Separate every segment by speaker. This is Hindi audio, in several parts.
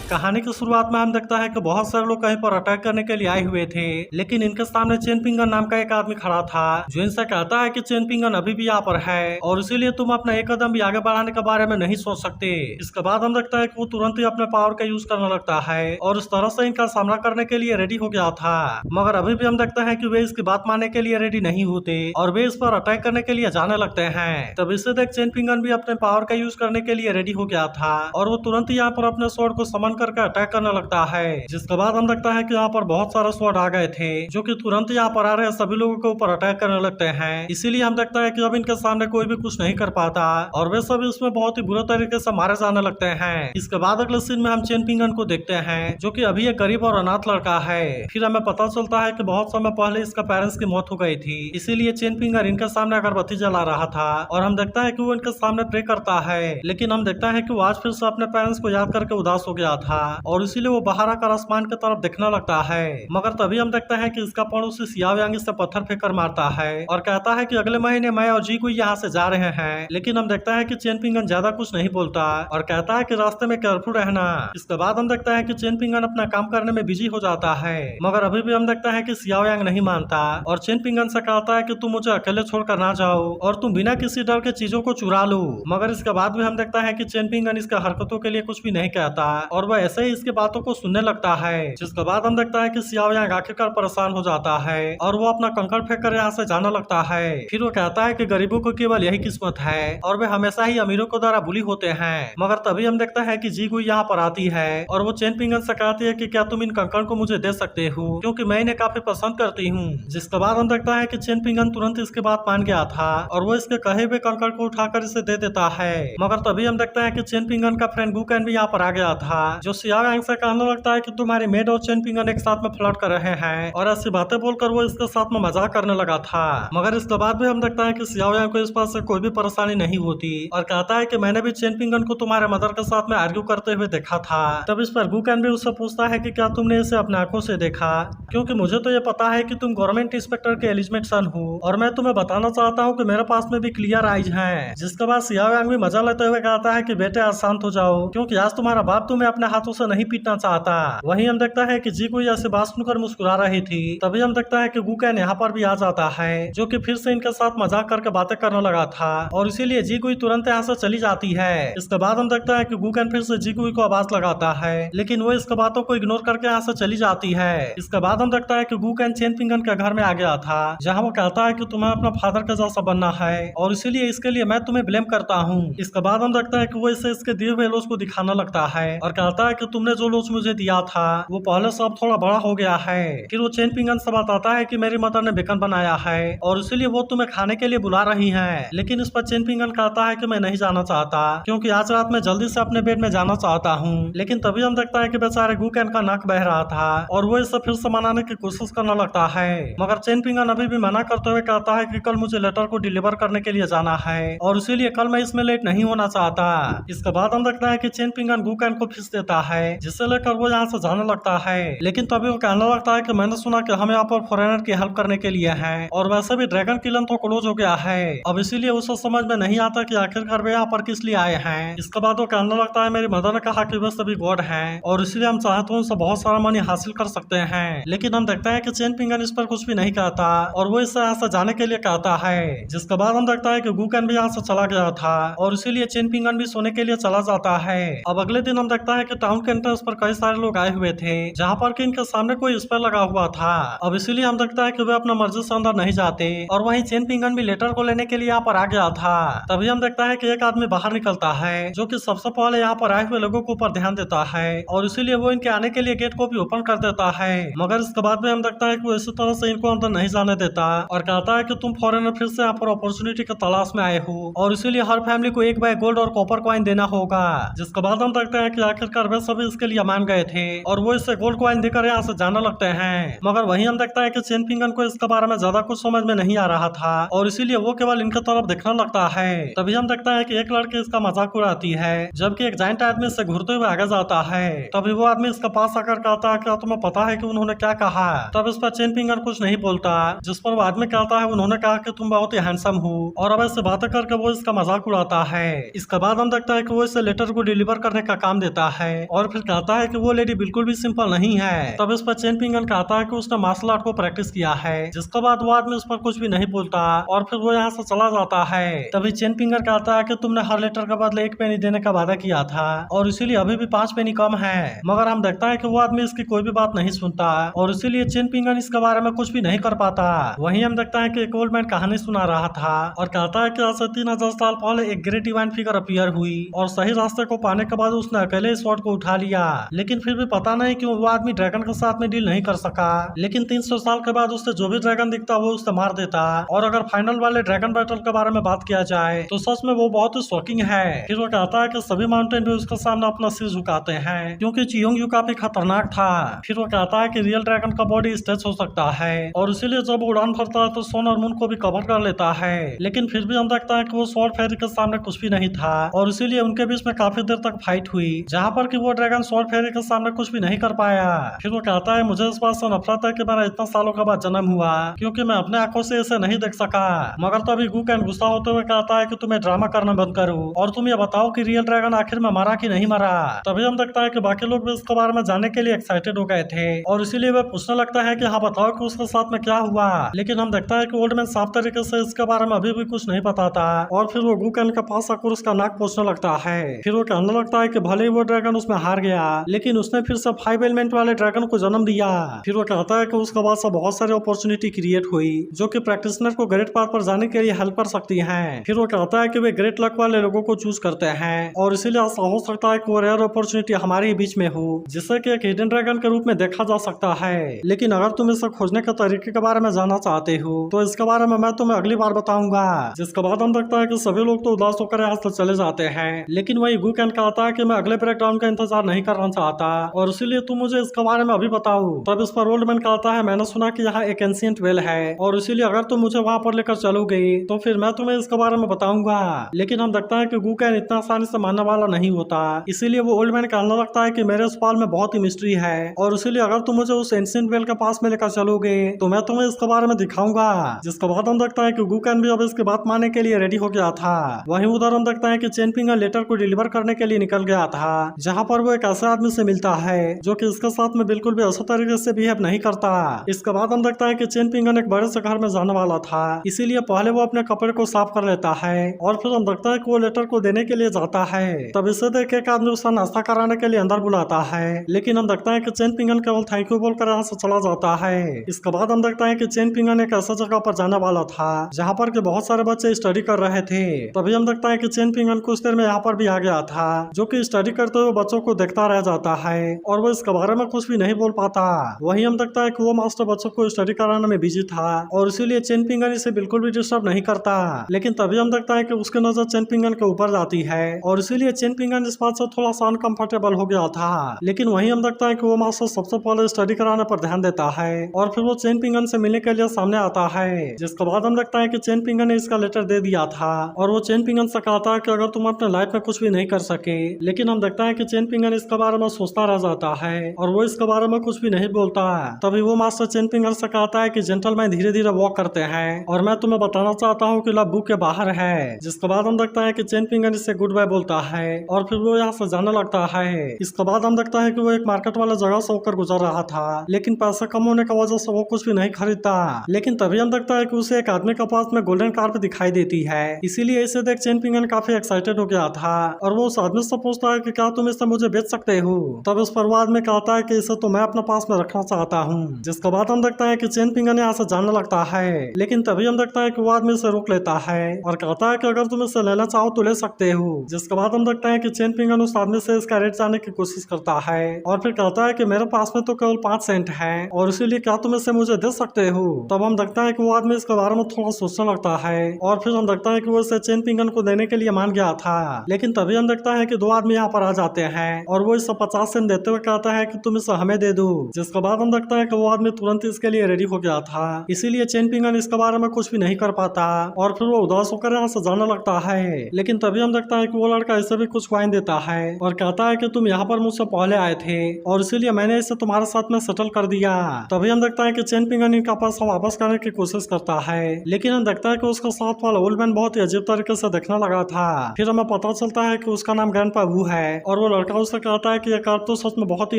Speaker 1: कहानी की शुरुआत में हम देखता है कि बहुत सारे लोग कहीं पर अटैक करने के लिए आए हुए थे, लेकिन इनके सामने चेन पिंगन नाम का एक आदमी खड़ा था जो इनसे कहता है कि चेन पिंगन अभी भी यहाँ पर है और इसीलिए तुम अपना एक कदम भी आगे बढ़ाने के बारे में नहीं सोच सकते। इसके बाद हम देखता है कि वो तुरंत ही अपने पावर का यूज करने लगता है और इस तरह से इनका सामना करने के लिए रेडी हो गया था, मगर अभी भी हम देखते हैं कि वे इसकी बात मानने के लिए रेडी नहीं होते और वे इस पर अटैक करने के लिए जाने लगते हैं। तब इसे देख चेन पिंगन भी अपने पावर का यूज करने के लिए रेडी हो गया था और वो तुरंत ही यहाँ पर अपने स्वॉर्ड को समन करके अटैक करने लगता है। जिसके बाद हम देखता है कि यहाँ पर बहुत सारे स्वॉर्ड आ गए थे जो कि तुरंत यहाँ पर आ रहे सभी लोगों के ऊपर अटैक करने लगते हैं। इसीलिए हम देखता है कि अब इनके सामने कोई भी कुछ नहीं कर पाता और वे सभी उसमें बहुत ही बुरे तरीके से मारे जाने लगते हैं। इसके बाद अगले सीन में हम चेन पिंगन को देखते हैं जो कि अभी एक गरीब और अनाथ लड़का है। फिर हमें पता चलता है कि बहुत समय पहले इसका पेरेंट्स की मौत हो गई थी, इसीलिए चेन पिंगन इनके सामने अगरबत्ती जला रहा था और हम देखता है कि वो इनके सामने प्रे करता है, लेकिन हम देखता है कि वो आज फिर से अपने पेरेंट्स को याद करके उदास हो गया था और इसीलिए वो बाहर आकर आसमान की तरफ देखने लगता है। मगर तभी हम देखते हैं कि इसका पड़ोसी सियाओ यांग इससे पत्थर फेंकर मारता है और कहता है कि अगले महीने मैं और जी कोई यहाँ से जा रहे हैं, लेकिन हम देखता है कि चेन पिंगन ज्यादा कुछ नहीं बोलता और कहता है कि रास्ते में केयरफुल रहना। इसके बाद हम देखता है कि चेन पिंगन अपना काम करने में बिजी हो जाता है, मगर अभी भी हम देखता है कि सियाओ यांग नहीं मानता और चेन पिंगन से कहता है कि तुम मुझे अकेले छोड़कर ना जाओ और तुम बिना किसी डर के चीजों को चुरा लो। मगर इसके बाद भी हम देखता है कि चेन पिंगन इसके हरकतों के लिए कुछ भी नहीं कहता और वह ऐसे ही इसकी बातों को सुनने लगता है। जिसके बाद हम देखता है कि सियाओ यांग आखिरकार परेशान हो जाता है और वो अपना कंकड़ फेंक कर यहाँ से जाने लगता है। फिर वो कहता है कि गरीबों को केवल यही किस्मत है और वे हमेशा ही अमीरों को द्वारा बुली होते हैं। मगर तभी हम देखता है कि जी गुई यहाँ पर आती है और वो चेन पिंगन से कहती है कि क्या तुम इन कंकड़ को मुझे दे सकते हो क्योंकि मैं इन्हें काफी पसंद करती हूँ। जिसके बाद हम देखता है कि चेन पिंगन तुरंत इसकी बात मान गया था और वो इसके कहे हुए कंकड़ को उठाकर इसे दे देता है। मगर तभी हम देखता है कि चेन पिंगन का फ्रेंड गुकैन भी यहाँ पर आ गया था जो सियाओ यांग से कहने लगता है कि तुम्हारी मेड और चेन पिंगन एक साथ में फ्लर्ट कर रहे हैं और ऐसी बातें बोलकर वो इसके साथ में मजाक करने लगा था। मगर इसके बाद भी हम देखता है कि सियाओ यांग को इस बात से कोई भी परेशानी नहीं होती और कहता है कि मैंने भी चेन पिंगन को तुम्हारे मदर के साथ में आर्ग्यू करते हुए देखा था। तब इस पर गुकैन भी उससे पूछता है कि क्या तुमने इसे अपने आंखों से देखा, क्योंकि मुझे तो ये पता है कि तुम गवर्नमेंट इंस्पेक्टर के एलिजिमेंट सन हो और मैं तुम्हें बताना चाहता हूँ कि मेरे पास में भी क्लियर आइज हैं। जिसके बाद सियाओ यांग भी मजा लेते हुए कहता है कि बेटे आज शांत हो जाओ क्योंकि आज तुम्हारा बाप तुम्हें अपने हाथों से नहीं पीटना चाहता। वहीं हम देखता है कि जी कोई ऐसी बात सुनकर मुस्कुरा रही थी। तभी हम देखता है कि गुकैन यहाँ पर भी आ जाता है जो कि फिर से इनके साथ मजाक करके बातें करने लगा था और इसीलिए जी कोई तुरंत यहाँ से चली जाती है। इसके बाद हम देखता है कि गुकैन फिर से जी कोई को आवाज लगाता है लेकिन वो इसके बातों को इग्नोर करके यहाँ से चली जाती है। इसके बाद हम देखता है कि गुकैन चेन पिंगन के घर में आ गया था जहाँ वो कहता है कि तुम्हें अपना फादर का जैसा बनना है और इसीलिए इसके लिए मैं तुम्हें ब्लेम करता हूँ। इसके बाद हम देखता है कि वो इसे इसके दिए हुए लोच को दिखाने लगता है और कहता है कि तुमने जो लोच मुझे दिया था वो पहले से अब थोड़ा बड़ा हो गया है। फिर वो चेन पिंगन से बताता है कि मेरी मदर ने बेकन बनाया है और इसीलिए वो तुम्हें खाने के लिए बुला रही है, लेकिन इस पर चेन पिंगन कहता है कि मैं नहीं जाना चाहता क्योंकि आज रात में जल्दी से अपने बेड में जाना चाहता हूँ। लेकिन तभी हम देखता है कि बेचारे गुकैन का नाक बह रहा था और वो इसे फिर से मनाने की कोशिश करने लगता है, मगर चेन पिंगन अभी भी मना करते हुए कहता है कि कल मुझे लेटर को डिलीवर करने के लिए जाना है और इसीलिए कल मैं इसमें लेट नहीं होना चाहता। इसके बाद हम देखता है कि चेन पिंगन गुकैन को फीस देता है जिससे लेकर वो यहाँ से जाने लगता है, लेकिन तभी वो कहने लगता है कि मैंने सुना कि हम यहाँ पर फॉरेनर की हेल्प करने के लिए हैं और वैसे भी ड्रैगन किलन तो क्लोज हो गया है, अब इसीलिए उसे समझ में नहीं आता कि आखिरकार वे यहाँ पर किस लिए आए हैं। इसके बाद वो कहने लगता है मेरी मदर ने कहा कि वे सभी गॉड हैं और इसलिए हम चाहे तो उनसे बहुत सारा मनी हासिल कर सकते हैं, लेकिन हम देखते हैं कि चेन पिंगन इस पर कुछ भी नहीं कहता और वो इससे यहाँ से जाने के लिए कहता है। जिसके बाद हम देखता है कि गुकैन भी यहाँ से चला गया था और इसीलिए चेन पिंगन भी सोने के लिए चला जाता है। अब अगले दिन हम देखता है कि टाउन के एंट्रेंस पर कई सारे लोग आए हुए थे जहाँ पर कि इनके सामने कोई स्पेल लगा हुआ था। अब इसीलिए हम देखता है कि वे अपना मर्जी से अंदर नहीं जाते और वहीं चेन पिंगन भी लेटर को लेने के लिए यहाँ पर आ गया था। तभी हम देखता है कि एक आदमी बाहर निकलता है जो कि सबसे पहले यहाँ पर आए हुए लोगों के ऊपर ध्यान देता है और इसीलिए वो इनके आने के लिए गेट को भी ओपन कर देता है, मगर इसके बाद भी हम देखता है कि वो इसी तरह से इनको अंदर नहीं जाने देता और कहता है कि तुम फॉरेनर फिर से यहाँ पर अपॉर्चुनिटी की तलाश में आए हो और इसीलिए हर फैमिली को एक बैग गोल्ड और कॉपर कॉइन देना होगा। जिसके बाद हम देखते हैं कि आखिरकार वे सभी इसके लिए मान गए थे और वो इससे गोल्ड कॉइन देकर यहाँ से जाने लगते हैं। मगर वहीं हम देखता है कि चेन पिंगन को इसके बारे में ज्यादा कुछ समझ में नहीं आ रहा था और इसीलिए वो केवल इनके तरफ देखने लगता है। तभी हम देखता है कि एक लड़की इसका मजाक उड़ाती है, जबकि एक जाइंट आदमी इससे घूरते हुए आगे जाता है। तभी वो आदमी इसके पास आकर कहता है कि तुम्हें पता है कि उन्होंने क्या कहा। तब इस पर चेन पिंगन कुछ नहीं बोलता, जिस पर वो आदमी कहता है उन्होंने कहा कि तुम बहुत ही हैंडसम हो, और अब ऐसे बातें करके वो इसका मजाक उड़ाता है। इसके बाद हम देखता है कि वो इसे लेटर को डिलीवर करने का काम देता है और फिर कहता है कि वो लेडी बिल्कुल भी सिंपल नहीं है। तब इस पर चेन पिंगन कहता है कि उसने मार्शल आर्ट को प्रैक्टिस किया है, जिसके बाद वो आदमी उस पर कुछ भी नहीं बोलता और फिर वो यहाँ से चला जाता है। तभी चेन पिंगन कहता है कि तुमने हर लेटर के बदले 1 पेनी देने का वादा किया था और इसीलिए अभी भी 5 पेनी कम है। मगर हम देखता है कि वो आदमी इसकी कोई भी बात नहीं सुनता और इसीलिए चेन पिंगन इसके बारे में कुछ भी नहीं कर पाता। वहीं हम देखता है कि एक ओल्ड मैन कहानी सुना रहा था और कहता है कि आज से 3000 साल पहले एक ग्रेट डिवाइन फिगर अपीयर हुई और सही रास्ते को पाने के बाद उसने अकेले इस स्वॉर्ड को उठा लिया, लेकिन फिर भी पता नहीं क्यों वो आदमी ड्रैगन के साथ में डील नहीं कर सका। लेकिन 300 साल के बाद उससे जो भी ड्रैगन दिखता वो उससे मार देता। और अगर फाइनल वाले ड्रैगन बैटल के बारे में बात किया जाए तो सच में वो बहुत ही शॉकिंग है। फिर वो कहता है कि सभी माउंटेन भी उसके सामने अपना सिर झुकाते हैं क्योंकि चियोंग यू काफी खतरनाक था। फिर वो कहता है कि रियल ड्रैगन का बॉडी स्ट्रेच हो सकता है और इसीलिए जब उड़ान भरता है तो सन और मून को भी कवर कर लेता है। लेकिन फिर भी हम देखता है कि वो स्वॉर्ड फेरी के सामने कुछ भी नहीं था और इसीलिए उनके बीच में काफी देर तक फाइट हुई, जहाँ पर कि वो ड्रैगन स्वॉर्ड फेरी के सामने कुछ भी नहीं कर पाया। फिर वो कहता है मुझे इस बात से नफरत है कि मेरा इतना सालों के बाद जन्म हुआ क्योंकि मैं अपने आंखों से इसे नहीं देख सका। मगर तभी गूकैन गुस्सा होते हुए कहता है कि तुम्हें ड्रामा करना बंद करो और तुम ये बताओ कि रियल ड्रैगन आखिर में मरा कि नहीं मरा। तभी हम देखता है कि बाकी लोग भी इसके बारे में जानने के लिए एक्साइटेड हो गए थे और इसीलिए वे पूछने लगता है कि हाँ बताओ कि उसके साथ में क्या हुआ। लेकिन हम देखता है कि ओल्ड मैन साफ तरीके से इसके बारे में अभी भी कुछ नहीं बताता और फिर वो गूकैन के पास आकर उसका नाक पोंछने लगता है। फिर वो कहने लगता है कि भले ही वो ड्रैगन उसमें हार गया लेकिन उसने फिर से 5 एलिमेंट वाले ड्रैगन को जन्म दिया। फिर वो कहता है कि उसके बाद से बहुत सारी अपॉर्चुनिटी क्रिएट हुई जो कि प्रैक्टिशनर को ग्रेट पाथ पर जाने के लिए हेल्प कर सकती हैं। फिर वो कहता है कि वे ग्रेट लक वाले लोगों को चूज करते हैं और इसीलिए ऐसा हो सकता है कि वो रेयर अपॉर्चुनिटी हमारे बीच में हो जिससे कि एक हिडन ड्रैगन के रूप में देखा जा सकता है। लेकिन अगर तुम इसे खोजने के तरीके के बारे में जानना चाहते हो तो इसके बारे में मैं तुम्हें अगली बार बताऊंगा। जिसके बाद हम देखता है कि सभी लोग तो उदास होकर यहाँ से चले जाते हैं, लेकिन वही गूकैन कहता है कि मैं अगले ब्रेकडाउन का इंतजार नहीं करना चाहता और इसीलिए तुम मुझे इसके बारे में अभी बताओ। तब इस पर ओल्ड मैन कहता है मैंने सुना कि यहाँ एक एंशिएंट वेल है और इसीलिए अगर तुम मुझे वहाँ पर लेकर चलोगे तो फिर मैं तुम्हें इसके बारे में बताऊंगा। लेकिन हम देखता है कि गूकैन इतना आसानी से मानने वाला नहीं होता, इसीलिए वो ओल्ड मैन कहने लगता है कि मेरे सवाल में बहुत ही मिस्ट्री है और इसीलिए अगर तुम मुझे उस एंशिएंट वेल के पास में लेकर चलोगे तो मैं तुम्हें इसके बारे में दिखाऊंगा। जिसके बाद हम देखता है कि गूकैन भी अब इसकी बात मानने के लिए रेडी हो गया था। वहीं उधर हम देखता है कि चेन पिंगन लेटर को डिलीवर करने के लिए निकल गया था, जहाँ पर वो एक ऐसे आदमी से मिलता है जो कि इसके साथ में बिल्कुल भी ऐसा तरीके से बिहेव नहीं करता। इसके बाद हम देखता है कि चेन पिंगन एक बड़े से घर में जाने वाला था, इसीलिए पहले वो अपने कपड़े को साफ कर लेता है और फिर हम देखता है कि वो लेटर को देने के लिए जाता है। तब इसे देख एक आदमी उसका नाश्ता कराने के लिए अंदर बुलाता है, लेकिन हम देखता है कि चेन पिंगन केवल थैंक यू बोलकर यहाँ से चला जाता है। इसके बाद हम देखता है कि चेन पिंगन एक ऐसा जगह पर जाने वाला था जहाँ पर के बहुत सारे बच्चे स्टडी कर रहे थे। तभी हम देखता है कि चेन पिंगन कुछ देर में यहाँ पर भी आ गया था, जो कि स्टडी करते हुए बच्चों को देखता रह जाता है और वो इसके बारे में कुछ भी नहीं बोल पाता। वहीं हम देखता है कि वो मास्टर बच्चों को स्टडी कराने में बिजी था और इसीलिए चेन पिंगन इसे बिल्कुल भी डिस्टर्ब नहीं करता। लेकिन तभी हम देखता है कि उसकी नजर चेन पिंगन के ऊपर जाती है और इसीलिए चेन पिंगन इस बात से थोड़ा सा अनकंफर्टेबल हो गया था। लेकिन वहीं हम देखता है कि वो मास्टर सबसे पहले स्टडी कराने पर ध्यान देता है और फिर वो चेन पिंगन से मिलने के लिए सामने आता है। जिसके बाद हम देखता है कि चेन पिंगन ने इसका लेटर दे दिया था और वो चेन पिंगन से कहता है कि अगर तुम अपने लाइफ में कुछ भी नहीं कर सके। लेकिन हम देखता है कि चेन पिंगन इसके बारे में सोचता रह जाता है और वो इसके बारे में कुछ भी नहीं बोलता। तभी वो मास्टर चेन पिंगन से कहता है कि जेंटलमैन धीरे धीरे वॉक करते हैं और मैं तुम्हें बताना चाहता हूँ कि लव बुक के बाहर है। जिसके बाद हम देखता है कि चेन पिंगन इससे गुड बाय बोलता है और फिर वो यहाँ से जाने लगता है। इसके बाद हम देखता है कि वो एक मार्केट वाले जगह से होकर गुजर रहा था, लेकिन पैसा कम होने की वजह से वो कुछ भी नहीं खरीदता। लेकिन तभी हम देखता है कि उसे एक आदमी के पास में गोल्डन कार दिखाई देती है, इसीलिए इसे देख चेन पिंगन काफी एक्साइटेड हो गया था और वो उस आदमी से पूछता है कि क्या तुम इसे मुझे बेच सकते हो। तब उस पर वो आदमी कहता है कि इसे तो मैं अपने पास में रखना चाहता हूँ। जिसके बाद हम देखता है कि चेन पिंगन यहाँ से जानने लगता है, लेकिन तभी हम देखता है कि वो आदमी इसे रोक लेता है और कहता है कि अगर तुम इसे लेना चाहो तो ले सकते हो। जिसके बाद हम देखते हैं कि चेन पिंगन उस आदमी से इसका रेट जानने की कोशिश करता है और फिर कहता है कि मेरे पास में तो केवल 5 सेंट है और इसीलिए क्या तुम इसे मुझे दे सकते हो। तब हम देखता है कि वो आदमी इसके बारे में थोड़ा सोचने लगता है और फिर हम देखता है कि वो इसे चेन पिंगन को देने के लिए मान गया था। लेकिन तभी हम देखता है कि 2 आदमी यहाँ पर आ जाते हैं और वो इसे 50 सेंट देते हुए कहता है कि तुम इसे हमें दे दो। जिसके बाद हम देखता है कि वो आदमी तुरंत इसके लिए रेडी हो गया था, इसीलिए चेन पिंगन इसके बारे में कुछ भी नहीं कर पाता और फिर वो उदास होकर यहाँ से जाने लगता है। लेकिन तभी हम देखता है कि वो लड़का इसे भी कुछ कॉइन देता है और कहता है कि तुम यहाँ पर मुझसे पहले आए थे और इसीलिए मैंने इसे तुम्हारे साथ में सेटल कर दिया। तभी हम देखता है कि चेन पिंगन इनका पैसा वापस करने की कोशिश करता है, लेकिन हम देखता है कि उसका साथ वाला ओल्ड मैन बहुत ही अजीब तरीके से देखने लगा था। फिर हमें पता चलता है कि उसका नाम ग्रैंडपा वू है और वो लड़का उससे कहता है कि ये कार तो सच में बहुत ही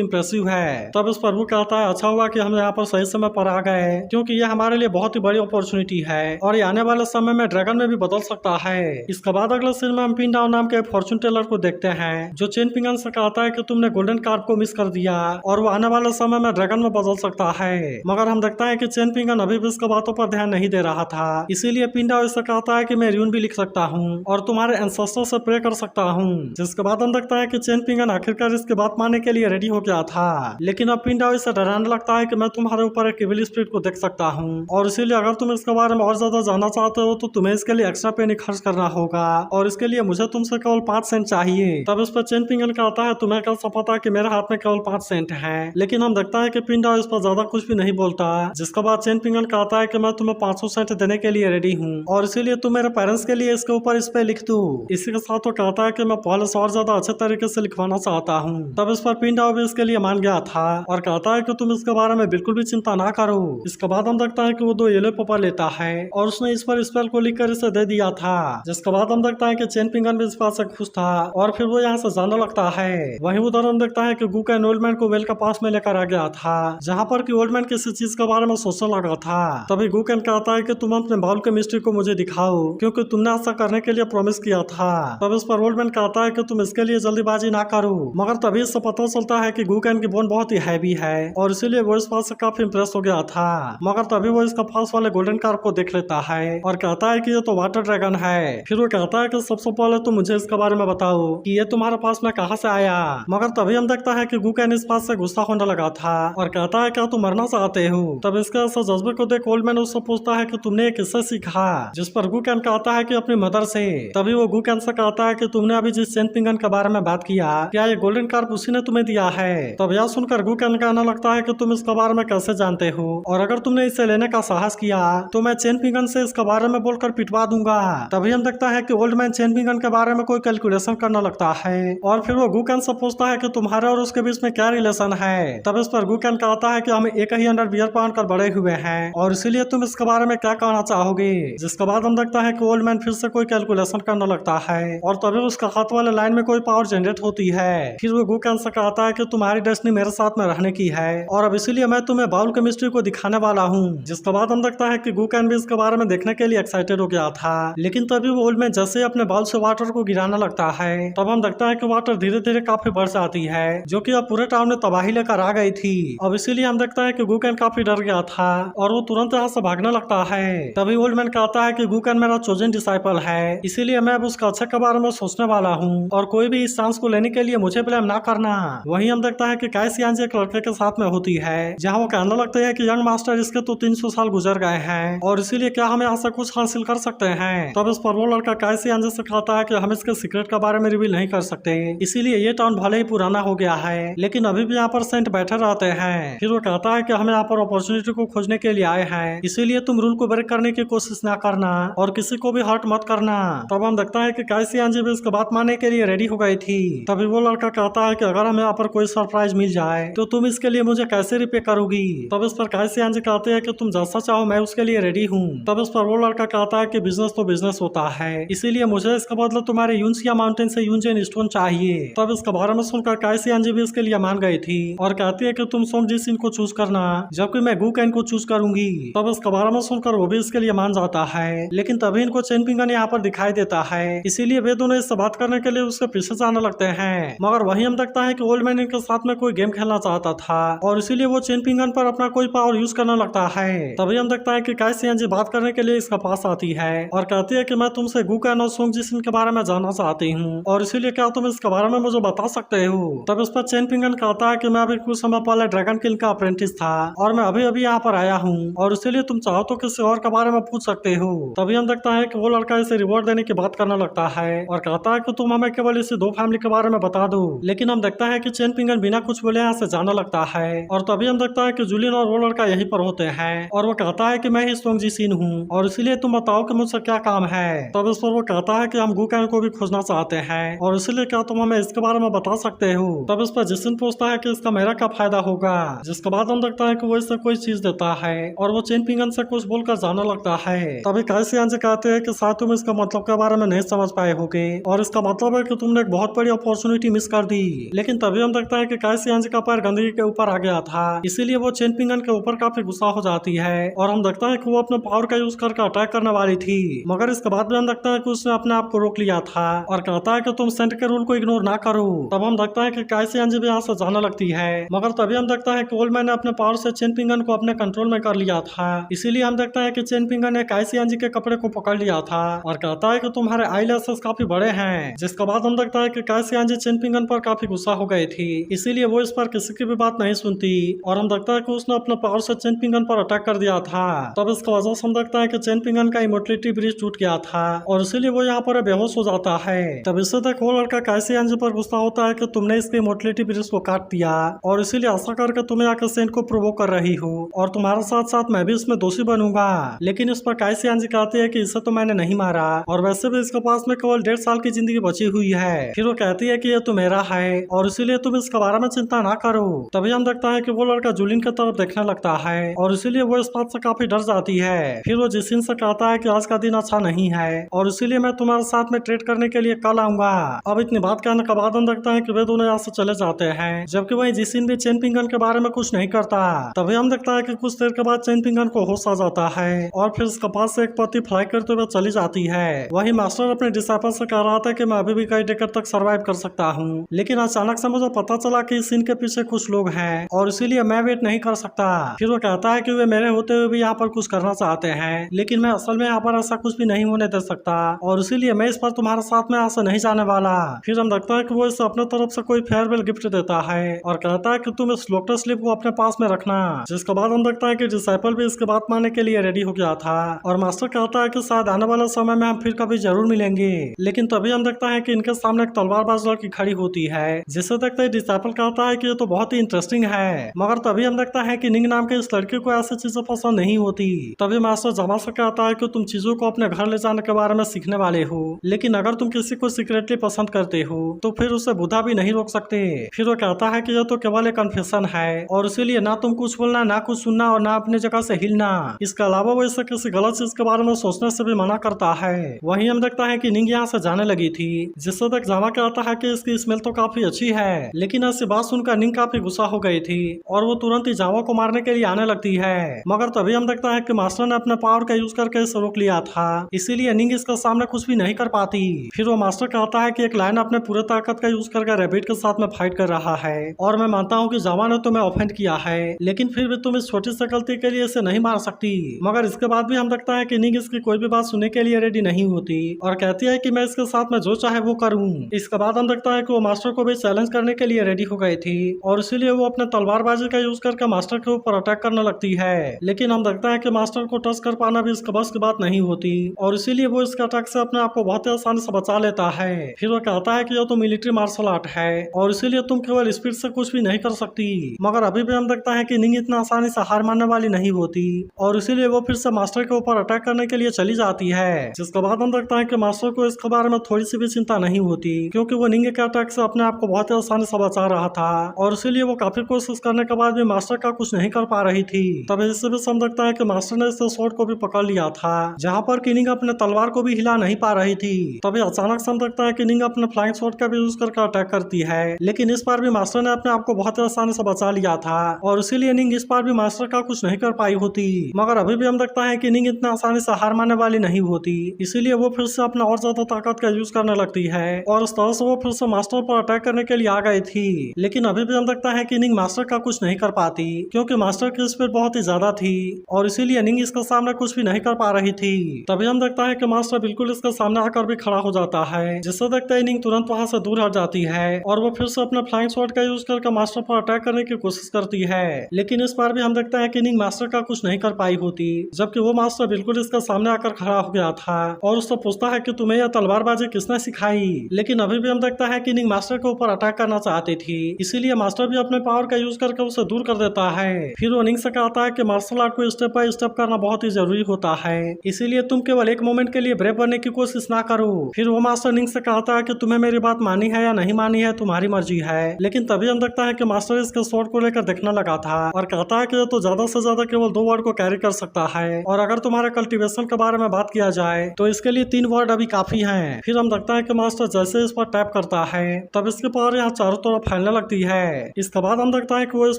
Speaker 1: इंप्रेसिव है। तब इस पर वो कहता है अच्छा हुआ कि हम यहाँ पर सही समय पर आ गए, क्योंकि ये हमारे लिए बहुत ही बड़ी अपॉर्चुनिटी है और ये आने वाले समय में ड्रैगन में भी बदल सकता है। इसके बाद अगले सीन में हम पिंडाओ नाम के फॉर्चून टेलर को देखते हैं जो चेन पिंगन से कहता है कि तुमने गोल्डन कार्प को मिस कर दिया और वो आने वाले समय में ड्रैगन में बदल सकता है। मगर हम देखता है कि चेन पिंगन अभी भी इसके बातों पर ध्यान नहीं दे रहा था, इसीलिए पिंडाओ इससे कहता है कि मैं र्यून भी लिख सकता हूँ और तुम्हारे एंसेस्टर से प्रे कर सकता हूँ। जिसके बाद हम देखता है कि चेन पिंगन आखिरकार इसकी बात मानने के लिए रेडी हो गया था, लेकिन अब पिंडाओ इसे डराने लगता है कि मैं तुम्हारे ऊपर एक इविल स्पिरिट को देख सकता हूँ और इसीलिए अगर तुम इसके बारे में और ज्यादा जानना चाहते हो तो तुम्हें इसके लिए एक्स्ट्रा पेनी खर्च करना होगा और इसके लिए मुझे तुमसे केवल 5 सेंट चाहिए। तब इस पर चेन पिंगन कहता है तुम्हें कैसे पता कि मेरे हाथ में केवल 5 सेंट है, लेकिन हम देखता है कि पिंडाओ इस पर ज्यादा कुछ भी नहीं बोलता। जिसके बाद चेन पिंगन कहता है कि मैं तुम्हें 500 सेंट देने के लिए रेडी हूँ और इसीलिए तुम मेरे पेरेंट्स के लिए इसके ऊपर इस पे लिख दो। इसी के साथ वो कहता है कि मैं पहले से और ज्यादा अच्छे तरीके से लिखवाना चाहता हूँ। तब इस पर पिंडाओ भी इसके लिए मान गया था और कहता है कि तुम इसके बारे में बिल्कुल भी चिंता ना करो। इसके बाद हम देखता है कि वो 2 येलो पेपर लेता है और उसने इस पर स्पेल को लिखकर इसे दे दिया था। जिसके बाद हम देखता है कि चेन पिंगन भी इस बात से खुश था और फिर वो यहाँ से जाने लगता है। वहीं उधर हम देखता है कि गुकन ओल्ड मैन को वेल का पास में लेकर आ गया था, जहाँ पर कि ओल्ड मैन किसी चीज के बारे में सोचने लगा था। तभी गुकन कहता है कि तुम अपने बाउल के मिस्ट्री को मुझे दिखाओ, क्योंकि तुमने ऐसा करने के लिए प्रॉमिस किया था। तब इस पर ओल्ड मैन कहता है कि तुम इसके लिए जल्दीबाजी ना करो। मगर तभी इससे पता चलता है कि गुकन की बोन बहुत ही हैवी है और इसीलिए वो इस बात से काफी इंप्रेस हो गया था। मगर तभी वो इसका पास वाले गोल्डन कार्प को देख लेता है और कहता है कि ये तो वाटर ड्रैगन है। फिर वो कहता है कि सबसे पहले तुम मुझे इसके बारे में बताओ कि ये तुम्हारे पास में कहाँ से आया। मगर तभी हम देखता है कि गुकन इस बात से गुस्सा होने लगा था और कहता है क्या तुम मरना चाहते हो। तब इसके ऐसे जज्बे को देख ओल्ड मैन उससे पूछता है कि तुमने ये किससे सीखा, जिस पर गुकन कहता है कि अपनी मदर से। तभी वो गुकन से कहता है कि तुमने अभी जिस चेन पिंगन के बारे में बात किया, क्या ये गोल्डन कार्प उसी ने तुम्हें दिया है। तब यह सुनकर गुकन कहने लगता है कि तुम इसके बारे में कैसे जानते हो और अगर तुमने इसे लेने का साहस किया तो मैं चेन पिंगन से इसके बारे में बोलकर पिटवा दूंगा। तभी हम देखता है कि ओल्ड मैन चेन पिंगन के बारे में कोई कैलकुलेशन करने लगता है और फिर वो गुकन से पूछता है कि तुम्हारे और उसके बीच में क्या रिलेशन है। तब इस पर गुकन कहता है कि हम एक ही अंडर बियर पहनकर बड़े हुए हैं और इसीलिए तुम इसके बारे में क्या कहना चाहोगे। जिसके बाद हम देखता है कि ओल्ड मैन फिर से कोई कैलकुलेशन करने लगता है और तभी उसका हाथ वाले लाइन में कोई पावर जनरेट होती है। फिर वो गुकन से कहता है कि तुम्हारी डेस्टिनी मेरे साथ में रहने की है और अब इसीलिए मैं तुम्हें बाउल केमिस्ट्री को दिखाने वाला हूँ। जिसके बाद हम देखता है कि गुकन भी इसके बारे में देखने के लिए एक्साइटेड हो गया था, लेकिन तभी वो ओल्ड मैन जैसे अपने बाउल से वाटर को गिराने लगता है तब हम देखता है कि वाटर धीरे धीरे काफी बढ़ जाती है, जो कि अब पूरे टाउन में तबाही लेकर आ गई थी। अब इसीलिए हम देखता है कि गुकन काफी डर गया था और वो तुरंत यहाँ से भागने लगता है। तभी ओल्ड मैन कहता है कि गुकन मेरा चोजन डिसाइपल है, इसीलिए मैं अब उसका अच्छे के बारे में सोचने वाला हूँ और कोई भी इस चांस को लेने के लिए मुझे ब्लेम ना करना। वहीं हम देखता है कि कैसियान एक लड़के के साथ में होती है, जहाँ वो कहने लगते हैं कि यंग मास्टर इसके तो 300 साल गुजर गए हैं और इसीलिए क्या हमें ऐसा कुछ हासिल कर सकते हैं। तब इस पर वो लड़का कैसियान से कहता है कि हम इसके सीक्रेट के बारे में रिवील नहीं कर सकते, इसीलिए ये टाउन भले ही पुराना हो गया है लेकिन अभी भी यहाँ पर सेंट बैठे रहते हैं। फिर वो कहता है कि हमें यहाँ पर अपॉर्चुनिटी को खोजने के लिए आए हैं, इसीलिए तुम रूल को ब्रेक करने की कोशिश ना करना और किसी को भी हर्ट मत करना। तब हम देखता है कि कैसियान भी इसके बात मानने के लिए रेडी हो गई थी। तभी वो लड़का कहता है कि अगर हमें यहाँ पर कोई सरप्राइज मिल जाए तो तुम इसके लिए मुझे कैसे रिपे करोगी। तब इस पर कैसियान कहते हैं कि तुम जैसा चाहो मैं उसके लिए रेडी हूँ। तब इस पर वो लड़का कहता है कि बिजनेस तो बिजनेस होता है, इसीलिए मुझे इसके बदले तुम्हारे यूनसिया माउंटेन से यूनजेन स्टोन चाहिए। तब इसके बारे में सुनकर कैसियान भी इसके लिए मान गई थी और कहती है कि तुम सोंग जिसिन को चूज करना जबकि मैं गुकन को चूज करूंगी। तब इसके बारे में सुनकर वो भी इसके लिए मान जाता है, लेकिन तभी इनको चेन पिंगन यहाँ पर दिखाई देता है, इसीलिए वे दोनों इससे बात करने के लिए उसके पीछे जाने लगते हैं। मगर वहीं हम देखता है कि ओल्ड मैन इनके साथ में कोई गेम खेलना चाहता था और इसीलिए वो चेन पिंगन पर अपना कोई पावर यूज करने लगता है। तभी हम देखता है कि कैसियान जी बात करने के लिए इसका पास आती है और कहती है कि मैं तुमसे गुकन और सोंग जिसिन के बारे में जानना चाहती हूँ और इसीलिए क्या तुम इसके बारे में मुझे बता सकते हो। तब इस पर चेन पिंगन कहता है कि मैं अभी कुछ समय पहले ड्रैगन किंग का अप्रेंटिस था और मैं अभी अभी यहाँ पर आया हूँ और इसीलिए तुम चाहो तो किसी और के बारे में पूछ सकते हो। तभी हम देखता है कि वो लड़का इसे रिवॉर्ड देने की बात करने लगता है और कहता है कि तुम हमें केवल इसी 2 फैमिली के बारे में बता दो। लेकिन हम देखता है कि चेन पिंगन बिना कुछ बोले यहाँ से जाने लगता है और तभी हम देखता है कि जूलियन और वो लड़का यहीं पर होते हैं और वो कहता है कि मैं ही सोंग जी सिन हूँ और इसीलिए तुम बताओ कि मुझसे क्या काम है। तब इस पर वो कहता है कि हम गुकैन को भी खोजना चाहते हैं और इसीलिए क्या तुम हमें इसके बारे में बता सकते हो। तब इस पर जिसिन पूछता है कि इसका मेरा क्या फायदा होगा, जिसके बाद हम देखता है कि वो इससे कोई चीज देता है और वो चेन पिंगन से कुछ बोलकर जाने लगता है। तभी कैसियान जी कहते हैं कि शायद तुम इसका मतलब के बारे में नहीं समझ पाए होगे और इसका मतलब है कि तुमने एक बहुत बड़ी अपॉर्चुनिटी मिस कर दी। लेकिन तभी हम देखता है कि कैसियान जी का पैर गंदगी के ऊपर आ गया था, इसीलिए वो चेन पिंगन के ऊपर काफी गुस्सा हो जाती है और हम देखता है कि वो अपने पावर का यूज करके अटैक करने वाली थी, मगर इसके बाद भी हम देखता है कि उसने अपने आप को रोक लिया था और कहता है कि तुम सेंट के रूल को इग्नोर ना करो। तब हम देखता है कि कैसियान जी भी यहाँ से जाने लगती है, मगर तभी हम देखता है कि ओल्ड ने अपने पावर से चेन पिंगन को अपने कंट्रोल में कर लिया था। इसीलिए हम देखता है कि चेन पिंगन ने कैसियान जी के कपड़े को पकड़ लिया था और कहता है कि तुम्हारे आईलैशेस काफी बड़े हैं, जिसके बाद हम देखता है कि कैसियान जी चेन पिंगन पर काफी गुस्सा हो गई थी, इसीलिए वो इस पर किसी की भी बात नहीं सुनती और हम देखता है कि उसने अपने पावर से चेन पिंगन पर अटैक कर दिया था। तब इसकी वजह से हम देखता है कि चेन पिंगन का इमोर्टलिटी ब्रिज टूट गया था और इसीलिए वो यहाँ पर बेहोश हो जाता है। तब इससे तक वो लड़का कैसियान जी पर गुस्सा होता है कि तुमने इसके इमोर्टलिटी ब्रिज को काट दिया और इसीलिए ऐसा करके तुम्हें आकर सेंट को प्रोवोक कर रही हो और तुम्हारे साथ साथ मैं भी इसमें दोषी बनूंगा। लेकिन इस पर कैसियान जी कहती है कि इसे तो मैंने नहीं मारा और वैसे भी इसके पास में केवल 1.5 साल की जिंदगी बची हुई है। फिर वो कहती है कि ये तो मेरा है और इसीलिए तुम इसके बारे में चिंता ना करो। तभी हम देखता है कि वो लड़का जूलियन की तरफ देखने लगता है और इसीलिए वो इस बात से काफी डर जाती है। फिर वो जिसिन से कहता है कि आज का दिन अच्छा नहीं है और इसीलिए मैं तुम्हारे साथ में ट्रेड करने के लिए कल आऊंगा। अब इतनी बात कहने के बाद हम देखता है कि वे दोनों यहाँ से चले जाते हैं, जबकि वही जिसिन भी चेन पिंगन के बारे में कुछ नहीं करता। तभी हम देखता है कि कुछ देर के बाद चेन पिंगन को होश आ जाता है और फिर उसके पास से एक पत्ती फ्लाई करते हुए चली जाती है। वही मास्टर अपने डिसाइपल से कह रहा था कि मैं अभी भी कई डेकेड तक सरवाइव कर सकता हूँ, लेकिन अचानक से मुझे पता चला कि इस सीन के पीछे कुछ लोग हैं और इसीलिए मैं वेट नहीं कर सकता। फिर वो कहता है कि वे मेरे होते हुए भी यहाँ पर कुछ करना चाहते हैं, लेकिन मैं असल में यहाँ पर ऐसा कुछ भी नहीं होने दे सकता और इसीलिए मैं इस पर तुम्हारे साथ में ऐसा नहीं जाने वाला। फिर हम देखता है कि वो इसे अपने तरफ से कोई फेयरवेल गिफ्ट देता है और कहता है कि तुम इस लोटस स्लिप को अपने पास में रखना, जिसके बाद हम देखता है कि डिसाइपल भी इसके बात मानने के लिए रेडी हो गया था और मास्टर कहता है कि शायद आने वाले समय में हम फिर कभी जरूर मिलेंगे। लेकिन तभी हम देखता है कि इनके सामने एक तलवारबाज लड़की खड़ी होती है, जिसे देखते ही डिसाइपल कहता है कि ये तो बहुत ही इंटरेस्टिंग है, मगर तभी हम देखता है कि निंग नाम के इस लड़के को ऐसी चीजें पसंद नहीं होती। तभी मास्टर जमा से कहता है कि तुम चीजों को अपने घर ले जाने के बारे में सीखने वाले हो, लेकिन अगर तुम किसी को सीक्रेटली पसंद करते हो तो फिर उसे बुधा भी नहीं रोक सकते। फिर वो कहता है कि यह तो केवल एक कन्फेशन है और इसीलिए ना तुम कुछ बोलना, ना कुछ सुनना और ना अपनी जगह से हिलना। इसके अलावा वो इसे किसी गलत चीज के बारे में सोचने से भी मना करता है। वहीं हम देखता है कि निंग यहाँ से जाने लगी थी, जिससे तक जामा कहता है कि इसकी स्मेल तो काफी अच्छी है, लेकिन ऐसी बात सुनकर निंग काफी गुस्सा हो गई थी और वो तुरंत ही जामा को मारने के लिए आने लगती है, मगर तभी हम देखता है कि मास्टर ने अपने पावर का यूज करके इसे रोक लिया था, इसीलिए निंग इसके सामने कुछ भी नहीं कर पाती। फिर वो मास्टर कहता है कि एक लायन अपने पूरे ताकत का यूज करके रैबिट के साथ में फाइट कर रहा है और मैं मानता हूँ कि जामा ने तुम्हें ऑफेंड किया है, लेकिन फिर भी तुम इस छोटी सी गलती के लिए इसे नहीं मार सकती। मगर इसके बाद भी हम देखता है कि निंग इसकी कोई भी बात सुनने के लिए रेडी नहीं होती और कहती है कि मैं इसके साथ में जो चाहे वो करूँ। इसके बाद हम देखता है कि वो मास्टर को भी चैलेंज करने के लिए रेडी हो गई थी और इसीलिए वो अपने तलवारबाजी का यूज करके मास्टर के ऊपर अटैक करने लगती है, लेकिन हम देखता है कि मास्टर को टच कर पाना भी इसके बस की बात नहीं होती और इसीलिए वो इसके अटैक से अपने आप को बहुत ही आसानी से बचा लेता है। फिर वो कहता है कि यह तो मिलिट्री मार्शल आर्ट है और इसीलिए तुम केवल स्पीड से कुछ भी नहीं कर सकती, मगर अभी भी हम देखता है कि निंग इतना आसानी से हार मानने वाली नहीं होती और इसीलिए वो फिर से मास्टर के ऊपर अटैक करने के लिए चली जाती है, जिसके बाद हम देखता है कि मास्टर को इसके बारे में थोड़ी सी भी चिंता नहीं होती क्योंकि वो निंग के अटैक से अपने आप को बहुत ही आसानी से बचा रहा था और इसीलिए वो काफी कोशिश करने के बाद भी मास्टर का कुछ नहीं कर पा रही थी। तब इससे भी हम देखता है कि मास्टर ने इससे स्वॉर्ड को भी पकड़ लिया था, जहाँ पर कि निंग अपने तलवार को भी हिला नहीं पा रही थी। तभी अचानक से हम देखता है कि निंग अपने फ्लाइंग स्वॉर्ड का भी यूज करके अटैक करती है, लेकिन इस बार भी मास्टर ने अपने आप को बहुत ही आसानी से बचा लिया था और इसीलिए निंग इस बार भी मास्टर का कुछ नहीं कर पाई होती। मगर अभी भी हम देखता है कि निंग इतना आसानी से हार मानने वाली नहीं होती, इसीलिए वो फिर से अपना और ज्यादा ताकत का यूज करने लगती है और इस तरह से वो फिर से मास्टर पर अटैक करने के लिए आ गई थी। लेकिन अभी भी हम देखता है कि निंग मास्टर का कुछ नहीं कर पाती क्योंकि मास्टर की स्पीड बहुत ही ज्यादा थी और इसीलिए निंग इसके सामने कुछ भी नहीं कर पा रही थी। तभी हम देखता है कि मास्टर बिल्कुल इसके सामने आकर भी खड़ा हो जाता है, जिससे देखते ही निंग तुरंत वहां से दूर हट जाती है और वो फिर से अपने फ्लाइंग स्वॉर्ड का यूज करके मास्टर पर अटैक करने की कोशिश करती है। लेकिन इस बार भी हम देखते हैं कि निंग मास्टर का कुछ नहीं कर पाई होती, जबकि वो मास्टर बिल्कुल इसके सामने आकर खड़ा हो गया था और उससे पूछता है कि तुम्हें यह तलवारबाजी किसने सिखाई। लेकिन अभी भी हम देखता है है कि निंग मास्टर के ऊपर अटैक करना चाहती थी, इसीलिए मास्टर भी अपने पावर का यूज करके उसे दूर कर देता है। फिर वो निंग से कहता है कि मार्शल आर्ट को स्टेप बाय स्टेप करना बहुत ही जरूरी होता है, इसीलिए तुम केवल एक मोमेंट के लिए ब्रेव बनने की कोशिश ना करो। फिर वो मास्टर निंग से कहता है कि तुम्हें मेरी बात मानी है या नहीं मानी है तुम्हारी मर्जी है। लेकिन तभी हम देखता है कि मास्टर इसके स्वॉर्ड को लेकर देखने लगा था और कहता है कि ये तो ज्यादा से ज्यादा केवल 2 वर्ड को कैरी कर सकता है, और अगर तुम्हारे कल्टीवेशन के बारे में बात किया जाए तो इसके लिए 3 वर्ड अभी काफी हैं। फिर हम देखता है कि मास्टर जैसे इस पर टैप करता है तब इसकी पावर यहाँ चारों तरफ फैलने लगती है। इसके बाद हम देखता है कि वो इस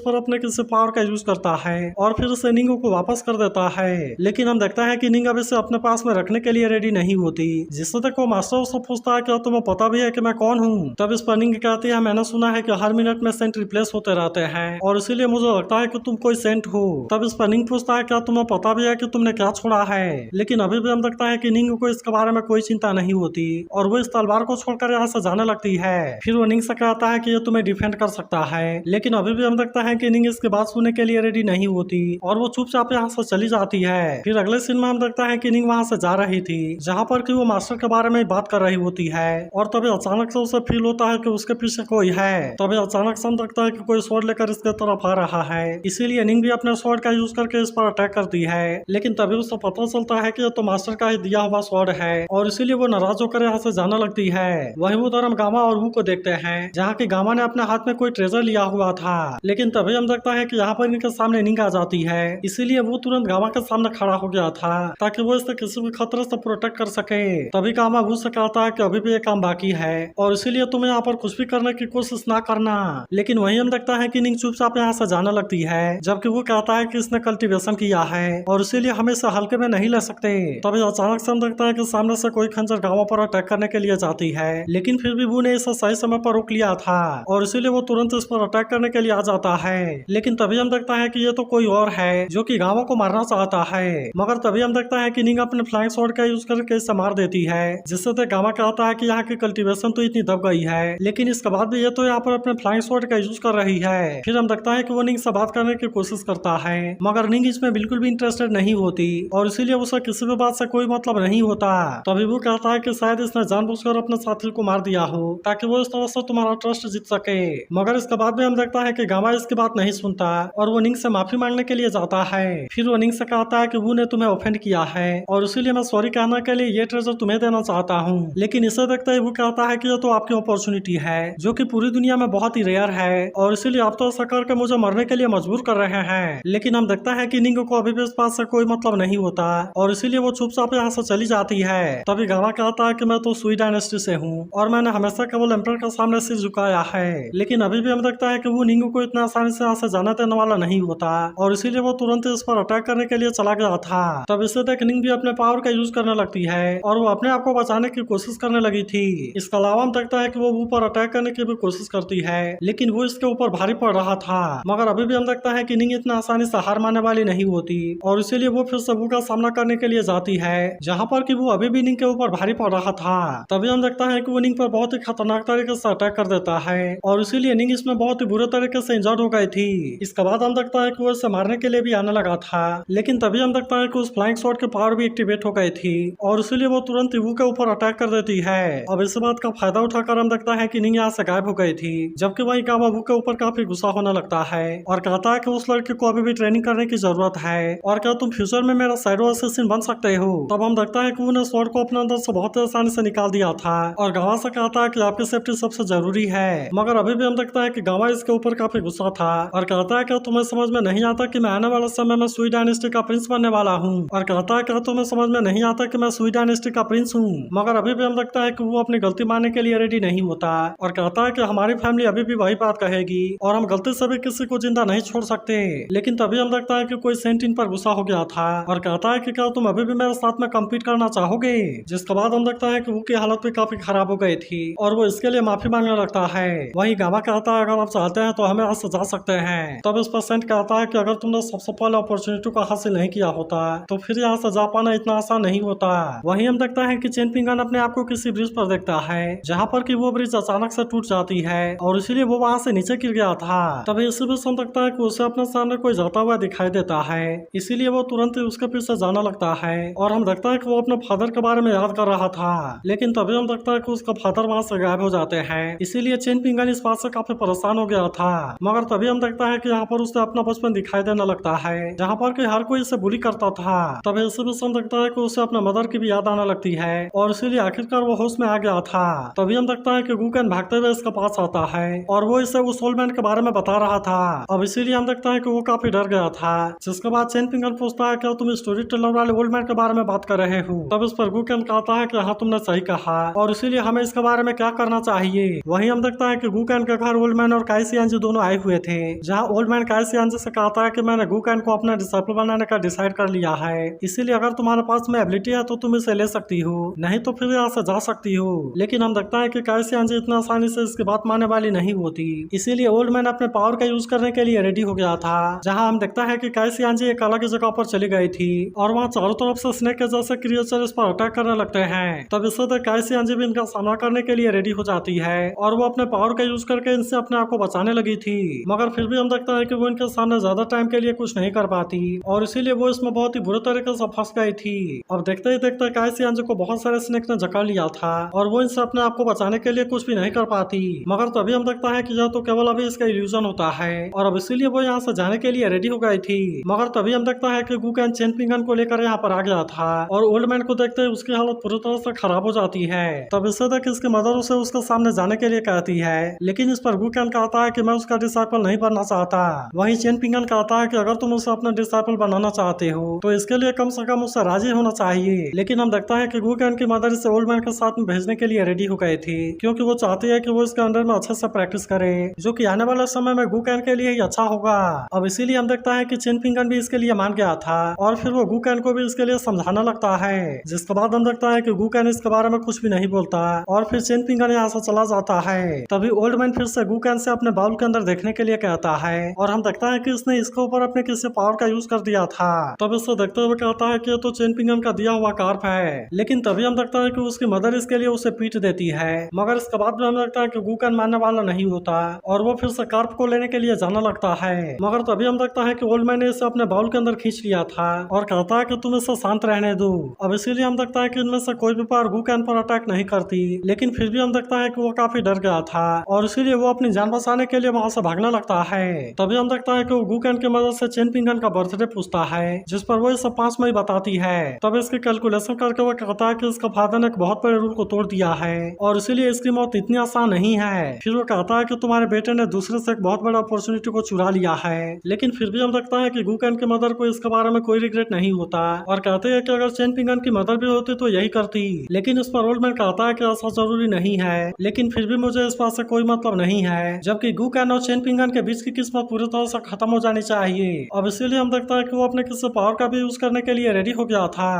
Speaker 1: पर अपने किसी पावर का यूज करता है और फिर उसे निंग को वापस कर देता है। लेकिन हम देखता है कि निंग अब इसे अपने पास में रखने के लिए रेडी नहीं होती, जिससे तक वो मास्टर उससे पूछता है कि तुम्हें पता भी है कि मैं कौन हूँ। तब इस पर निंग कहती है मैंने सुना है कि हर मिनट में सेंट रिप्लेस होते रहते हैं और इसीलिए मुझे लगता है कि तुम कोई सेंट हो। तब इस पर निंग पूछता है क्या तुम्हें पता भी है कि तुमने क्या छोड़ा है। लेकिन अभी भी हम देखता है कि निंग को इसके बारे में कोई चिंता नहीं होती और वो इस तलवार को छोड़कर यहाँ से जाने लगती है। फिर वो निंग से कहता है कि ये तुम्हें डिफेंड कर सकता है, लेकिन अभी भी हम देखता है कि निंग इसके बात सुनने के लिए रेडी नहीं होती और वो चुपचाप यहाँ से चली जाती है। फिर अगले सीन में हम देखता है कि निंग वहाँ से जा रही थी जहाँ पर कि वो मास्टर के बारे में बात कर रही होती है और तभी अचानक से उसे फील होता है कि उसके पीछे कोई है। तभी अचानक से हम देखता है कि कोई स्वॉर्ड लेकर इसके तरफ आ रहा है, इसीलिए निंग भी अपने स्वॉर्ड का यूज करके इस पर अटैक करती है। लेकिन तभी उसे पता चलता है कि ये तो मास्टर का ही दिया हुआ स्वॉर्ड है और इसीलिए वो नाराज होकर यहाँ से जाने लगती है। वहीं उधर हम गामा और वू को देखते हैं जहाँ की गामा ने अपने हाथ में कोई ट्रेजर लिया हुआ था। लेकिन तभी हम देखता है कि यहाँ पर इनके सामने निंग आ जाती है, इसीलिए वो तुरंत गामा के सामने खड़ा हो गया था ताकि वो इससे किसी भी खतरे से प्रोटेक्ट कर सके। तभी गामा वू से कहता है कि अभी भी एक काम बाकी है और इसीलिए तुम यहाँ पर कुछ भी करने की कोशिश ना करना। लेकिन वहीं हम देखता है कि निंग चुपचाप यहाँ से जाने लगती है, जबकि वो कहता है कि इसने कल्टीवेशन किया है और इसीलिए हम इसे हल्के में नहीं ले सकते। तभी अचानक से हम देखता है कि सामने से कोई खंजर गामा पर अटैक करने के लिए जाती है, लेकिन फिर भी वो ने इसे सही समय पर रोक लिया था और इसीलिए वो तुरंत इस पर अटैक करने के लिए आ जाता है। लेकिन तभी हम देखता है कि ये तो कोई और है जो कि गामा को मारना चाहता है, मगर तभी हम देखता है कि निंग अपने फ्लाइंग स्वॉर्ड का यूज करके इसे मार देती है, जिससे तो गामा कहता है कि यहाँ की कल्टीवेशन तो इतनी दब गई है, लेकिन इसके बाद भी ये तो यहाँ पर अपने फ्लाइंग स्वॉर्ड का यूज कर रही है। फिर हम देखता है कि वो निंग से बात करने की कोशिश करता है, मगर निंग इसमें बिल्कुल भी इंटरेस्टेड नहीं होती और इसीलिए उसे किसी भी बात से कोई मतलब नहीं होता। तभी वो कहता है कि शायद इसने जानबूझकर अपने साथी को मार दिया हो ताकि वो इस तरह से तुम्हारा ट्रस्ट जीत सके। मगर इसके बाद भी हम देखता है कि गामा इसकी बात नहीं सुनता और वो निंग से माफी मांगने के लिए जाता है। फिर वो निंग से कहता है कि वो ने तुम्हें ऑफेंड किया है और इसीलिए मैं सॉरी कहने के लिए ये ट्रेजर तुम्हें देना चाहता हूँ। लेकिन इसे देखते ही वो कहता है कि ये तो आपकी अपॉर्चुनिटी है जो कि पूरी दुनिया में बहुत ही रेयर है और इसीलिए आप तो ऐसा करके मुझे मरने के लिए मजबूर कर रहे हैं। लेकिन हम देखता है कि निंग को अभी भी इस बात से कोई मतलब नहीं होता और इसीलिए वो चुपचाप यहाँ से चली जाती है। तभी गामा कहता है कि मैं तो सुई डायनेस्टी से हूँ और मैंने हमेशा केवल एम्परर के सामने सिर झुकाया है। लेकिन अभी भी हम देखता है कि वो निंग को इतना आसानी से यहाँ से जाने देने वाला नहीं होता और इसीलिए वो तुरंत इस पर अटैक करने के लिए चला गया था। तब इससे तक निंग भी अपने पावर का यूज करने लगती है और वो अपने आप को बचाने की कोशिश करने लगी थी। इसके अलावा हम देखता है कि वो ऊपर अटैक करने की भी कोशिश करती है, लेकिन वो इसके ऊपर भारी पड़ रहा था। मगर अभी भी हम देखता है कि निंग इतना आसानी से हार मानने वाली नहीं होती और इसीलिए वो फिर से वू का सामना करने के लिए जाती है जहाँ पर कि वो अभी भी निंग के ऊपर भारी पड़ रहा था। तभी हम देखता है कि वो निंग पर बहुत ही खतरनाक तरीके से अटैक कर देता है और इसीलिए निंग इसमें बहुत ही बुरे तरीके से इंजर्ड हो गई थी। इसके बाद हम देखता है कि वो इसे मारने के लिए भी आने लगा था, लेकिन तभी हम देखता है कि उस फ्लाइंग शॉट की पावर भी एक्टिवेट हो गई थी और इसीलिए वो तुरंत वू के ऊपर अटैक कर देती है। अब इस बात का फायदा उठाकर हम देखता है कि निंग यहाँ से गायब हो गई थी, जबकि वही गामा वू के ऊपर काफी गुस्सा होने लगता है और कहता है कि उस लड़के को अभी भी ट्रेनिंग करने की जरूरत है और क्या तुम फ्यूचर में मेरा शैडो असिस्टेंट बन सकते हो। तब हम देखता है कि वो ने स्वॉर्ड को अपने अंदर से बहुत आसानी से निकाल दिया था और गामा से कहता है कि आपकी सेफ्टी सबसे जरूरी है। मगर अभी भी हम देखता है कि गामा इसके ऊपर काफी गुस्सा था और कहता है कि तुम्हें समझ में नहीं आता कि मैं आने वाले समय में सुई डायनेस्टी का प्रिंस बनने वाला हूँ और कहता है कि तुम्हें समझ में नहीं आता कि मैं सुई डायनेस्टी का प्रिंस हूँ। मगर अभी भी हम देखता है कि वो अपनी गलती मानने के लिए रेडी नहीं होता और कहता है कि हमारी फैमिली अभी भी वही बात कहेगी और हम गलती से भी किसी को जिंदा नहीं छोड़ सकते। लेकिन तभी हम देखता है कि कोई सेंट इन पर गुस्सा हो गया था और कहता है कि क्या तुम अभी भी मेरे साथ में कम्पीट करना चाहोगे। जिसके बाद हम देखता है कि वो की हालत भी काफी खराब हो गई थी और वो इसके लिए माफी मांगने लगता है। वहीं गामा कहता है अगर आप चाहते हैं तो हमें यहाँ से जा सकते हैं। तब इस पर सेंट कहता है कि अगर तुमने सबसे पहले अपॉर्चुनिटी को हासिल नहीं किया होता तो फिर यहाँ से जा पाना इतना आसान नहीं होता। वहीं हम देखता है कि चेनपिंगन अपने आप को किसी ब्रिज पर देखता है जहाँ पर कि वो ब्रिज अचानक से टूट जाती है और इसीलिए वो वहाँ से नीचे गिर गया था। तभी इसी बीच हम देखता है कि उसे अपने सामने कोई जाता हुआ दिखाई देता है, इसीलिए वो तुरंत ही उसके पीछे जाने लगता है और हम देखता है कि वो अपने फादर के बारे में याद कर रहा था। लेकिन तभी हम देखता है कि उसका फादर वहाँ से गायब हो जाते हैं। इसीलिए चेन पिंगन इस बात से काफी परेशान हो गया था। मगर तभी हम देखता है कि यहाँ पर उसे अपना बचपन दिखाई देने लगता है, जहाँ पर कि हर कोई इसे बुली करता था। तभी इसी बीच हम देखता है कि उसे अपने मदर की भी याद आने लगती है और इसीलिए आखिरकार वो होश में आ गया था। तभी हम देखता है कि गूकन भागते हुए इसके पास आता है और वो इसे उस ओल्ड मैन के बारे में बता रहा था। अब इसीलिए हम देखता है कि वो काफी डर गया था। जिसके बाद चेन पिंगन पूछता है क्या तुम स्टोरी टेलर वाले ओल्ड मैन के बारे में बात कर रहे हो। तब इस पर गूकन कहता है कि हाँ तुमने सही कहा और इसीलिए हमें इसके बारे में क्या करना चाहिए। वहीं हम देखता है कि गूकन के घर ओल्ड मैन और काइसियानजी दोनों आए हुए थे, जहाँ ओल्ड मैन काइसियानजी से कहता है कि मैंने गूकन को अपना डिसाइपल बनाने का डिसाइड कर लिया है, इसीलिए अगर तुम्हारे पास में एबिलिटी है तो तुम इसे ले सकती हो, नहीं तो फिर यहाँ से जा सकती हो। लेकिन हम देखता है कि काइसियानजी इतना आसानी से इसकी बात मानने वाली नहीं होती, इसीलिए ओल्ड मैन अपने पावर का यूज करने के लिए रेडी हो गया था। जहाँ हम देखता है कि काइसियानजी एक अलग जगह पर चली गई थी और वहाँ चारों तरफ से स्नेक के जैसे क्रिएचर इस पर अटैक करने लगते हैं। तब इससे देख काइसियानजी भी इनका सामना करने के लिए रेडी हो जाती है और वो अपने पावर का यूज करके इनसे अपने आप को बचाने लगी थी। मगर फिर भी हम देखता है कि वो इनके सामने ज्यादा टाइम के लिए कुछ नहीं कर पाती और इसीलिए वो इसमें बहुत ही बुरे तरीके से फंस गई थी। अब देखते ही देखते काइसियानजी को बहुत सारे स्नेक ने जकड़ लिया था और वो इनसे अपने आप को बचाने के लिए कुछ भी नहीं कर पाती। मगर तभी हम देखता है कि यह तो केवल अभी इसका इल्यूजन होता है और अब इसीलिए वो यहाँ से जाने के लिए रेडी हो गई थी। मगर तभी हम देखता है कि गूकन चेन पिंगन को लेकर यहाँ पर आ गया था और ओल्ड मैन को देखते ही उसकी हालत पूरी तरह से खराब हो जाती है। तब इससे देख इसकी मदर उसे उसके सामने जाने के लिए कहती है, लेकिन इस पर गूकन कहता है कि मैं उसका डिसाइपल नहीं बनना चाहता। वहीं चेन पिंगन कहता है कि अगर तुम उसे अपना डिसाइपल बनाना चाहते हो तो इसके लिए कम से कम उससे राजी होना चाहिए। लेकिन हम देखता है कि गूकन की मदर इसे ओल्ड मैन के साथ में भेजने के लिए रेडी हो गए थे, क्योंकि वो चाहती है कि वो इसके अंडर में अच्छे से प्रैक्टिस करे, जो कि आने वाले समय में गूकन के लिए ही अच्छा होगा। अब इसीलिए हम देखता है कि चेन पिंगन भी इसके लिए मान गया था और फिर वो गूकन को भी इसके लिए समझाना लगता है। जिसके बाद हम देखता है कि गूकन इसके बारे में कुछ भी नहीं बोलता और फिर चेन पिंगन यहाँ से चला जाता है। तभी ओल्ड मैन फिर से गूकन से अपने बाउल के अंदर देखने के लिए कहता है और हम देखता है कि इसने इसके ऊपर अपने किसी पावर का यूज कर दिया था। तब इससे देखते हुए कहता है कि ये तो चेन पिंगन का दिया हुआ कार्प है। लेकिन तभी हम देखता है कि उसकी मदर इसके लिए उसे पीट देती है। मगर इसके बाद भी हमें लगता है कि गूकन मानने वाला नहीं होता और वो फिर से कार्प को लेने के लिए जाना लगता है। मगर तभी हम देखता है कि ओल्ड मैन ने इसे अपने बाउल के अंदर खींच लिया था और कहता है कि तुम इसे शांत रहने दो। अब इसीलिए हम देखता है कि इनमें से कोई भी पावर गूकन पर अटैक नहीं करती, लेकिन फिर भी हम देखता है कि वो काफी डर गया था और इसीलिए वो अपनी जान बचाने के लिए वहाँ से भागने लगता है। तभी हम देखता है कि वो गूकन की मदद से चेन पिंगन का बर्थडे पूछता है, जिस पर वो इसे 5 मई बताती है। तब इसकी कैलकुलेशन करके वो कहता है कि इसका फादर ने एक बहुत बड़े रूल को तोड़ दिया है और इसीलिए इसकी मौत इतनी आसान नहीं है। फिर वो कहता है कि तुम्हारे बेटे ने दूसरे से एक बहुत बड़ा अपॉर्चुनिटी को चुरा लिया है। लेकिन फिर भी हम देखता है कि गूकन की मदर को इसके बारे में कोई रिग्रेट नहीं होता और कहते हैं कि अगर चेन पिंगन की मदर भी होती तो यही करती। लेकिन इस पर ओल्ड मैन कहता है कि ऐसा जरूरी नहीं है, लेकिन फिर भी मुझे इस बात से कोई मतलब नहीं है, जबकि गूकन और चेन पिंगन के बीच की किस्मत पूरी तरह से खत्म हो जानी चाहिए। अब इसीलिए हम देखता है कि वो अपने किसी पावर का भी यूज करने के लिए रेडी हो गया था।